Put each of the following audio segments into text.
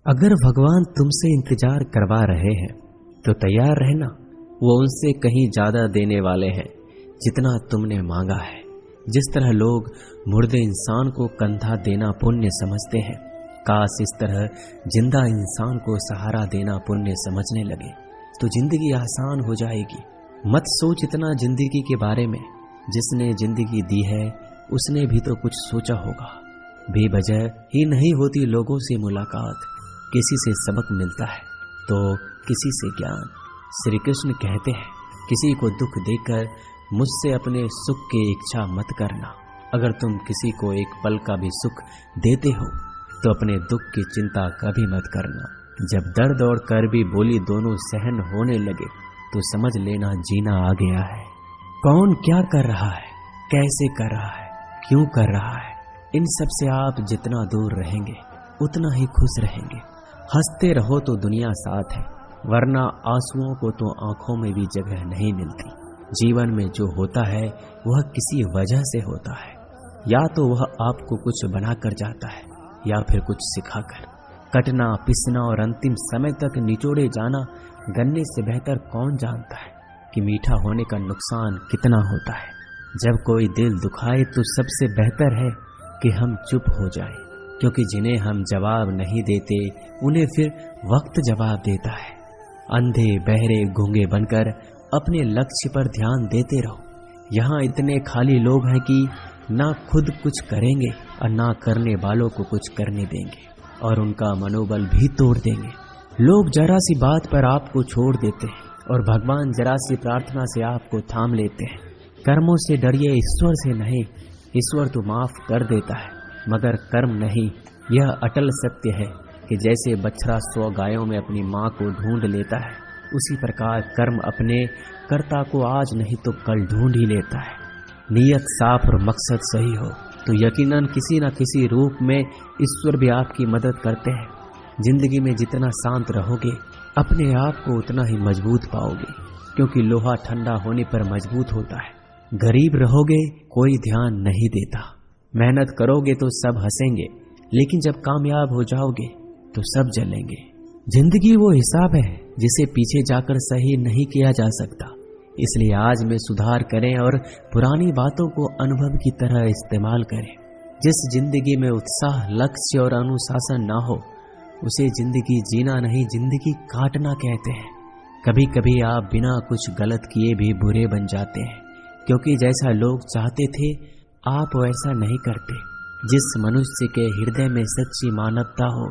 अगर भगवान तुमसे इंतजार करवा रहे हैं तो तैयार रहना। वो उनसे कहीं ज्यादा देने वाले हैं जितना तुमने मांगा है। जिस तरह लोग मुर्दे इंसान को कंधा देना पुण्य समझते हैं, काश इस तरह जिंदा इंसान को सहारा देना पुण्य समझने लगे तो जिंदगी आसान हो जाएगी। मत सोच इतना जिंदगी के बारे में। जिसने जिंदगी दी है उसने भी तो कुछ सोचा होगा। बेवजह ही नहीं होती लोगों से मुलाकात। किसी से सबक मिलता है तो किसी से ज्ञान। श्री कृष्ण कहते हैं, किसी को दुख देकर मुझसे अपने सुख की इच्छा मत करना। अगर तुम किसी को एक पल का भी सुख देते हो तो अपने दुख की चिंता कभी मत करना। जब दर्द और कर्बी बोली दोनों सहन होने लगे तो समझ लेना जीना आ गया है। कौन क्या कर रहा है, कैसे कर रहा है, क्यों कर रहा है, इन सब से आप जितना दूर रहेंगे उतना ही खुश रहेंगे। हंसते रहो तो दुनिया साथ है, वरना आंसुओं को तो आंखों में भी जगह नहीं मिलती। जीवन में जो होता है वह किसी वजह से होता है। या तो वह आपको कुछ बनाकर जाता है या फिर कुछ सिखाकर। कटना, पिसना और अंतिम समय तक निचोड़े जाना गन्ने से बेहतर कौन जानता है कि मीठा होने का नुकसान कितना होता है। जब कोई दिल दुखाए तो सबसे बेहतर है कि हम चुप हो जाएं, क्योंकि जिन्हें हम जवाब नहीं देते उन्हें फिर वक्त जवाब देता है। अंधे बहरे गूंगे बनकर अपने लक्ष्य पर ध्यान देते रहो। यहाँ इतने खाली लोग हैं कि ना खुद कुछ करेंगे और ना करने वालों को कुछ करने देंगे और उनका मनोबल भी तोड़ देंगे। लोग जरा सी बात पर आपको छोड़ देते हैं और भगवान जरा सी प्रार्थना से आपको थाम लेते हैं। कर्मों से डरिए, ईश्वर से नहीं। ईश्वर तो माफ कर देता है मगर कर्म नहीं। यह अटल सत्य है कि जैसे बछड़ा 100 गायों में अपनी माँ को ढूंढ लेता है, उसी प्रकार कर्म अपने कर्ता को आज नहीं तो कल ढूंढ ही लेता है। नीयत साफ और मकसद सही हो तो यकीनन किसी न किसी रूप में ईश्वर भी आपकी मदद करते हैं। जिंदगी में जितना शांत रहोगे अपने आप को उतना ही मजबूत पाओगे, क्योंकि लोहा ठंडा होने पर मजबूत होता है। गरीब रहोगे कोई ध्यान नहीं देता। मेहनत करोगे तो सब हंसेंगे, लेकिन जब कामयाब हो जाओगे तो सब जलेंगे। जिंदगी वो हिसाब है जिसे पीछे जाकर सही नहीं किया जा सकता। इसलिए आज में सुधार करें और पुरानी बातों को अनुभव की तरह इस्तेमाल करें। जिस जिंदगी में उत्साह, लक्ष्य और अनुशासन ना हो उसे जिंदगी जीना नहीं, जिंदगी काटना कहते हैं। कभी कभी आप बिना कुछ गलत किए भी बुरे बन जाते हैं, क्योंकि जैसा लोग चाहते थे आप वैसा नहीं करते। जिस मनुष्य के हृदय में सच्ची मानवता हो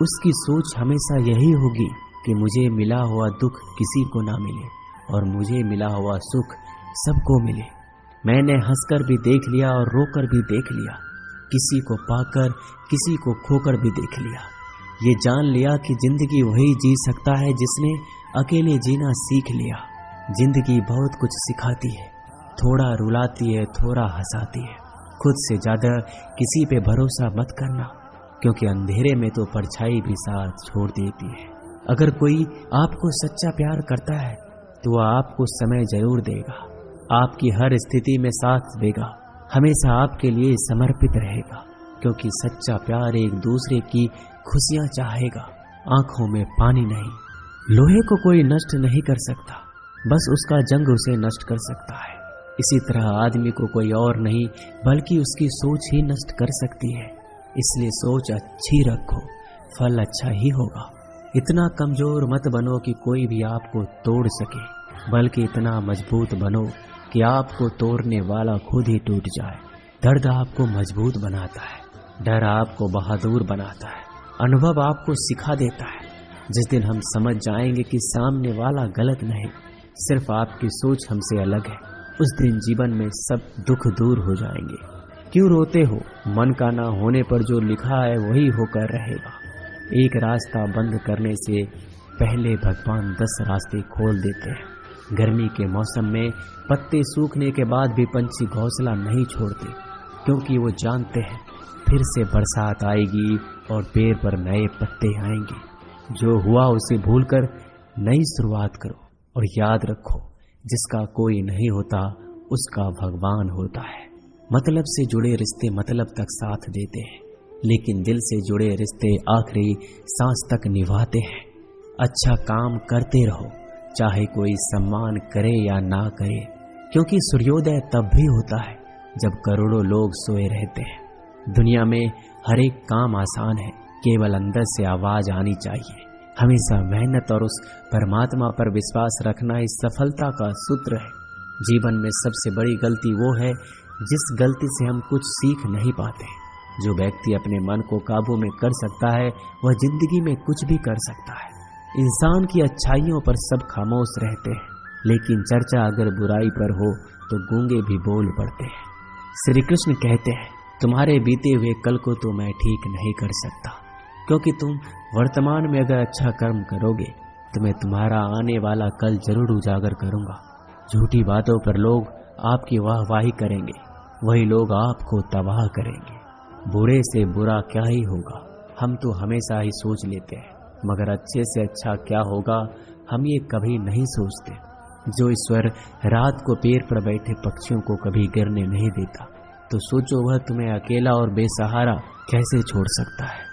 उसकी सोच हमेशा यही होगी कि मुझे मिला हुआ दुख किसी को ना मिले और मुझे मिला हुआ सुख सबको मिले। मैंने हंसकर भी देख लिया और रोकर भी देख लिया, किसी को पाकर किसी को खोकर भी देख लिया। ये जान लिया कि जिंदगी वही जी सकता है जिसने अकेले जीना सीख लिया। जिंदगी बहुत कुछ सिखाती है, थोड़ा रुलाती है, थोड़ा हंसाती है। खुद से ज्यादा किसी पे भरोसा मत करना, क्योंकि अंधेरे में तो परछाई भी साथ छोड़ देती है। अगर कोई आपको सच्चा प्यार करता है तो वह आपको समय जरूर देगा, आपकी हर स्थिति में साथ देगा, हमेशा आपके लिए समर्पित रहेगा, क्योंकि सच्चा प्यार एक दूसरे की खुशियां चाहेगा, आंखों में पानी नहीं। लोहे को कोई नष्ट नहीं कर सकता, बस उसका जंग उसे नष्ट कर सकता है। इसी तरह आदमी को कोई और नहीं बल्कि उसकी सोच ही नष्ट कर सकती है। इसलिए सोच अच्छी रखो, फल अच्छा ही होगा। इतना कमजोर मत बनो कि कोई भी आपको तोड़ सके, बल्कि इतना मजबूत बनो कि आपको तोड़ने वाला खुद ही टूट जाए। दर्द आपको मजबूत बनाता है, डर आपको बहादुर बनाता है, अनुभव आपको सिखा देता है। जिस दिन हम समझ जाएंगे कि सामने वाला गलत नहीं, सिर्फ आपकी सोच हमसे अलग है, उस दिन जीवन में सब दुख दूर हो जाएंगे। क्यों रोते हो? मन का ना होने पर जो लिखा है वही होकर रहेगा। एक रास्ता बंद करने से पहले भगवान 10 रास्ते खोल देते हैं। गर्मी के मौसम में पत्ते सूखने के बाद भी पंछी घोंसला नहीं छोड़ते, क्योंकि वो जानते हैं फिर से बरसात आएगी और पेड़ पर नए पत्ते आएंगे। जो हुआ उसे भूलकर नई शुरुआत करो और याद रखो, जिसका कोई नहीं होता उसका भगवान होता है। मतलब से जुड़े रिश्ते मतलब तक साथ देते हैं, लेकिन दिल से जुड़े रिश्ते आखिरी सांस तक निभाते हैं। अच्छा काम करते रहो, चाहे कोई सम्मान करे या ना करे, क्योंकि सूर्योदय तब भी होता है जब करोड़ों लोग सोए रहते हैं। दुनिया में हर एक काम आसान है, केवल अंदर से आवाज आनी चाहिए। हमेशा मेहनत और उस परमात्मा पर विश्वास रखना इस सफलता का सूत्र है। जीवन में सबसे बड़ी गलती वो है जिस गलती से हम कुछ सीख नहीं पाते। जो व्यक्ति अपने मन को काबू में कर सकता है वह जिंदगी में कुछ भी कर सकता है। इंसान की अच्छाइयों पर सब खामोश रहते हैं, लेकिन चर्चा अगर बुराई पर हो तो गूंगे भी बोल पड़ते हैं। श्री कृष्ण कहते हैं, तुम्हारे बीते हुए कल को तो मैं ठीक नहीं कर सकता, क्योंकि तुम वर्तमान में अगर अच्छा कर्म करोगे तो मैं तुम्हारा आने वाला कल जरूर उजागर करूंगा। झूठी बातों पर लोग आपकी वाहवाही करेंगे, वही लोग आपको तबाह करेंगे। बुरे से बुरा क्या ही होगा, हम तो हमेशा ही सोच लेते हैं, मगर अच्छे से अच्छा क्या होगा हम ये कभी नहीं सोचते। जो ईश्वर रात को पेड़ पर बैठे पक्षियों को कभी गिरने नहीं देता, तो सोचो वह तुम्हें अकेला और बेसहारा कैसे छोड़ सकता है।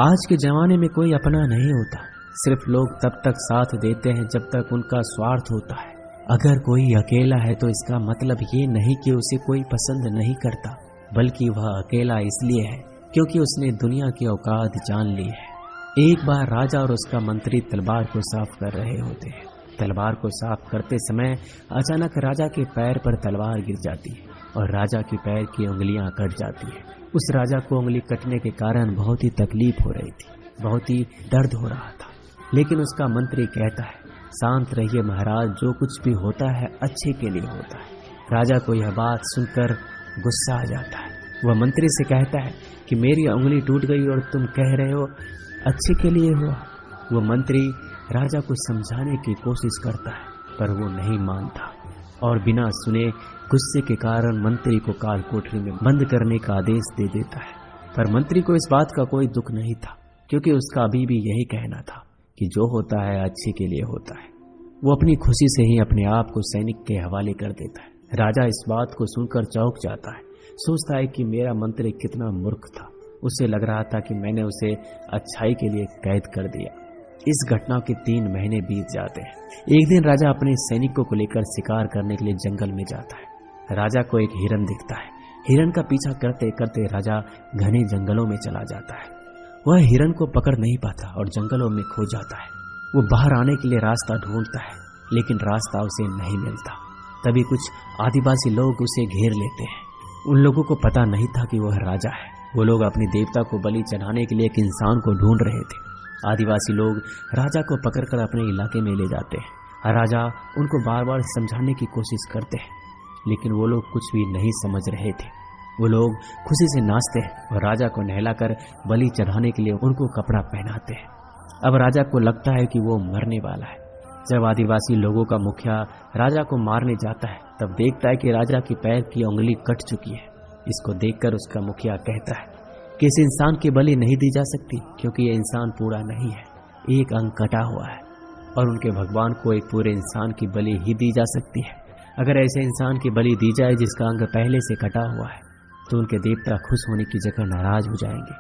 आज के जमाने में कोई अपना नहीं होता, सिर्फ लोग तब तक साथ देते हैं जब तक उनका स्वार्थ होता है। अगर कोई अकेला है तो इसका मतलब ये नहीं कि उसे कोई पसंद नहीं करता, बल्कि वह अकेला इसलिए है क्योंकि उसने दुनिया की औकात जान ली है। एक बार राजा और उसका मंत्री तलवार को साफ कर रहे होते हैं। तलवार को साफ करते समय अचानक राजा के पैर पर तलवार गिर जाती है और राजा के पैर की उंगलियां कट जाती है। उस राजा को उंगली कटने के कारण बहुत ही तकलीफ हो रही थी, बहुत ही दर्द हो रहा था। लेकिन उसका मंत्री कहता है, शांत रहिए महाराज, जो कुछ भी होता है अच्छे के लिए होता है। राजा को यह बात सुनकर गुस्सा आ जाता है। वह मंत्री से कहता है कि मेरी उंगली टूट गई और तुम कह रहे हो अच्छे के लिए हुआ। वह मंत्री राजा को समझाने की कोशिश करता है, पर वो नहीं मानता और बिना सुने गुस्से के कारण मंत्री को काल कोठरी में बंद करने का आदेश दे देता है। पर मंत्री को इस बात का कोई दुख नहीं था, क्योंकि उसका अभी भी यही कहना था कि जो होता है अच्छे के लिए होता है। वो अपनी खुशी से ही अपने आप को सैनिक के हवाले कर देता है। राजा इस बात को सुनकर चौंक जाता है, सोचता है कि मेरा मंत्री कितना मूर्ख था। उसे लग रहा था कि मैंने उसे अच्छाई के लिए कैद कर दिया। इस घटना के 3 महीने बीत जाते हैं। एक दिन राजा अपने सैनिकों को लेकर शिकार करने के लिए जंगल में जाता है। राजा को एक हिरन दिखता है। हिरन का पीछा करते करते राजा घने जंगलों में चला जाता है। वह हिरन को पकड़ नहीं पाता और जंगलों में खो जाता है। वो बाहर आने के लिए रास्ता ढूंढता है, लेकिन रास्ता उसे नहीं मिलता। तभी कुछ आदिवासी लोग उसे घेर लेते हैं। उन लोगों को पता नहीं था कि वह राजा है। वो लोग अपनी देवता को बलि चढ़ाने के लिए एक इंसान को ढूंढ रहे थे। आदिवासी लोग राजा को पकड़कर अपने इलाके में ले जाते हैं। राजा उनको बार बार समझाने की कोशिश करते हैं, लेकिन वो लोग कुछ भी नहीं समझ रहे थे। वो लोग खुशी से नाचते हैं और राजा को नहलाकर बलि चढ़ाने के लिए उनको कपड़ा पहनाते हैं। अब राजा को लगता है कि वो मरने वाला है। जब आदिवासी लोगों का मुखिया राजा को मारने जाता है, तब देखता है कि राजा की पैर की उंगली कट चुकी है। इसको देखकर उसका मुखिया कहता है कि इस इंसान की बलि नहीं दी जा सकती, क्योंकि ये इंसान पूरा नहीं है, एक अंग कटा हुआ है और उनके भगवान को एक पूरे इंसान की बलि ही दी जा सकती है। अगर ऐसे इंसान की बलि दी जाए जिसका अंग पहले से कटा हुआ है, तो उनके देवता खुश होने की जगह नाराज हो जाएंगे।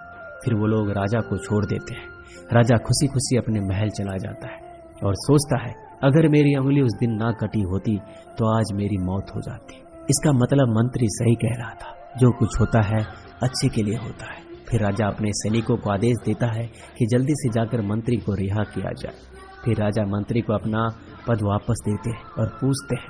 फिर वो लोग राजा को छोड़ देते हैं। राजा खुशी खुशी अपने महल चला जाता है और सोचता है, अगर मेरी उंगली उस दिन ना कटी होती तो आज मेरी मौत हो जाती। इसका मतलब मंत्री सही कह रहा था, जो कुछ होता है अच्छे के लिए होता है। फिर राजा अपने सैनिकों को आदेश देता है कि जल्दी से जाकर मंत्री को रिहा किया जाए। फिर राजा मंत्री को अपना पद वापस देते हैं और पूछते हैं,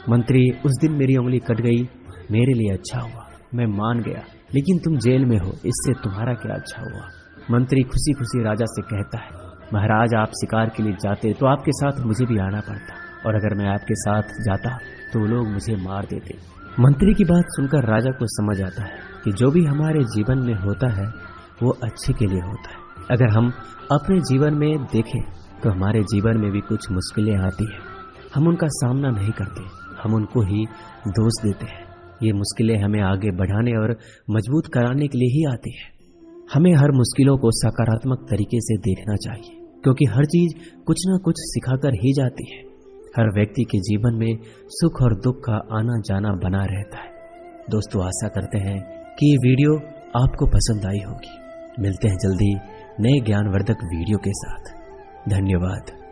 मंत्री उस दिन मेरी उंगली कट गई, मेरे लिए अच्छा हुआ, मैं मान गया, लेकिन तुम जेल में हो, इससे तुम्हारा क्या अच्छा हुआ। मंत्री खुशी खुशी राजा से कहता है, महाराज आप शिकार के लिए जाते तो आपके साथ मुझे भी आना पड़ता, और अगर मैं आपके साथ जाता तो वो लोग मुझे मार देते। मंत्री की बात सुनकर राजा को समझ आता है कि जो भी हमारे जीवन में होता है वो अच्छे के लिए होता है। अगर हम अपने जीवन में देखें तो हमारे जीवन में भी कुछ मुश्किलें आती हैं, हम उनका सामना नहीं करते, हम उनको ही दोष देते हैं। ये मुश्किलें हमें आगे बढ़ाने और मजबूत कराने के लिए ही आती हैं। हमें हर मुश्किलों को सकारात्मक तरीके से देखना चाहिए, क्योंकि हर चीज कुछ न कुछ सिखाकर ही जाती है। हर व्यक्ति के जीवन में सुख और दुख का आना जाना बना रहता है। दोस्तों, आशा करते हैं कि ये वीडियो आपको पसंद आई होगी। मिलते हैं जल्दी नए ज्ञानवर्धक वीडियो के साथ। धन्यवाद।